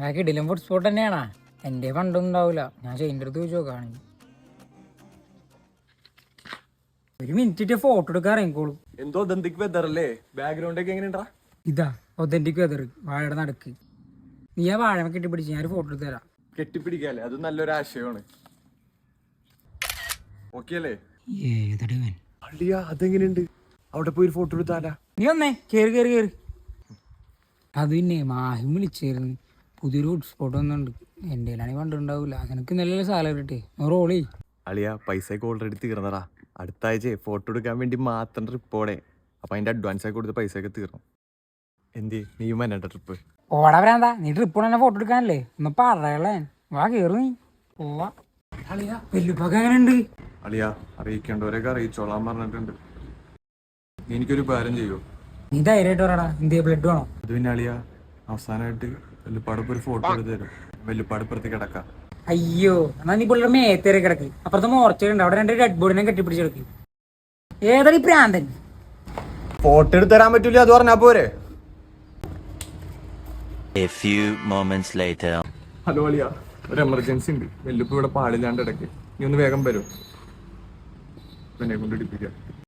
ആ കിടിലം food spot തന്നെയാണാ. എൻ്റെ ഫണ്ടൊന്നും ഉണ്ടാവില്ല, ഞാൻ ഷെയിൻ്റെ അടുത്ത് ചോദിച്ചു നോക്കുകയാണെങ്കിൽ. ഒരു മിനിറ്റ് ഫോട്ടോ എടുക്കാൻ ഇറങ്ങിക്കോളൂ. എന്തോ ഒതന്റിക് വെതർ അല്ലേ? ബാക്ക്ഗ്രൗണ്ട് ഒക്കെ എങ്ങനെയുണ്ടാ? ഇതാ ഒതന്റിക് വെതർ, വാഴയുടെ നടക്ക്. നീ ആ വാഴ കെട്ടിപ്പിടിച്ച് ഞാൻ ഒരു ഫോട്ടോ എടുത്ത് തരാം. കെട്ടിപ്പിടിക്കാല്ലേ, അത് നല്ലൊരു ആശയമാണ്. ഓക്കെ അല്ലേ? ഏതടവൻ അളിയ അതെങ്ങനെയുണ്ട്? അവിടെ പോയി ഒരു ഫോട്ടോ എടുത്താലാ? നീ വന്നേ, കേറി കേറി കേറി. അത് പിന്നെ മാഹിം വിളിച്ചായിരുന്നു, പുതിയൊരു ഫുഡ് സ്പോട്ട് ഒന്നുണ്ട്. എൻ്റെ കയ്യിലാണെങ്കിൽ പണ്ടുണ്ടാവില്ല. നിനക്ക് നല്ല സാലറി കിട്ടേ, റോളി. അളിയ പൈസയൊക്കെ ഓൾറെഡി തീർന്നടാ. അടുത്ത ആഴ്ച ഫോട്ടോ എടുക്കാൻ വേണ്ടി മാത്രം ട്രിപ്പോടെ. അപ്പൊ അതിന്റെ അഡ്വാൻസ് ഒക്കെ കൊടുത്ത പൈസയൊക്കെ തീർന്നു. എന്തി നീ വരണ്ട ട്രിപ്പ്? ഓടാ വരാന്താ, നീ ട്രിപ്പ് തന്നെ ഫോട്ടോ എടുക്കാനല്ലേ? ഒന്ന് പറയളേ, വാ കേറു നീ. പോവാ. അളിയാ വെല്ലുപ്പൊക്കെ എങ്ങനെയുണ്ട്? അളിയ അറിയിക്കേണ്ടവരൊക്കെ അറിയിച്ചോളാൻ പറഞ്ഞിട്ടുണ്ട്. എനിക്കൊരു ഉപകാരം ചെയ്യോ? നീ ധൈര്യമായിട്ട് പറയടാ, ഇന്ത്യ ബ്ലഡ് വേണോ? അത് പിന്നെ അളിയ അവസാനമായിട്ട് വെല്ലുപ്പാടിപ്പ് ഒരു ഫോട്ടോ എടുത്ത് തരും. വെല്ലുപ്പാടിപ്പുറത്ത് കിടക്കാം. അയ്യോ, എന്നാ നീ പുള്ളിയുടെ മേത്തേറി കിടക്ക്. അപ്പുറത്ത് മോർച്ചയുണ്ട്, അവിടെ രണ്ട് ഡെഡ് ബോഡിനെ കെട്ടിപ്പിടിച്ച് കിടക്ക്. ഏതൊരു പ്രാന്തൻ. ഫോട്ടോ എടുത്ത് തരാൻ പറ്റൂല അത് പറഞ്ഞാ പോരെ? A few moments later. Hello അളിയ, ഒരു എമർജൻസി ഉണ്ട്. വെല്ലുപ്പ് ഇവിടെ പാടില്ലാണ്ട് ഇടയ്ക്ക്. നീ ഒന്ന് വേഗം വരും. എന്നെ കൊണ്ട് ഇടിപ്പിക്കാം.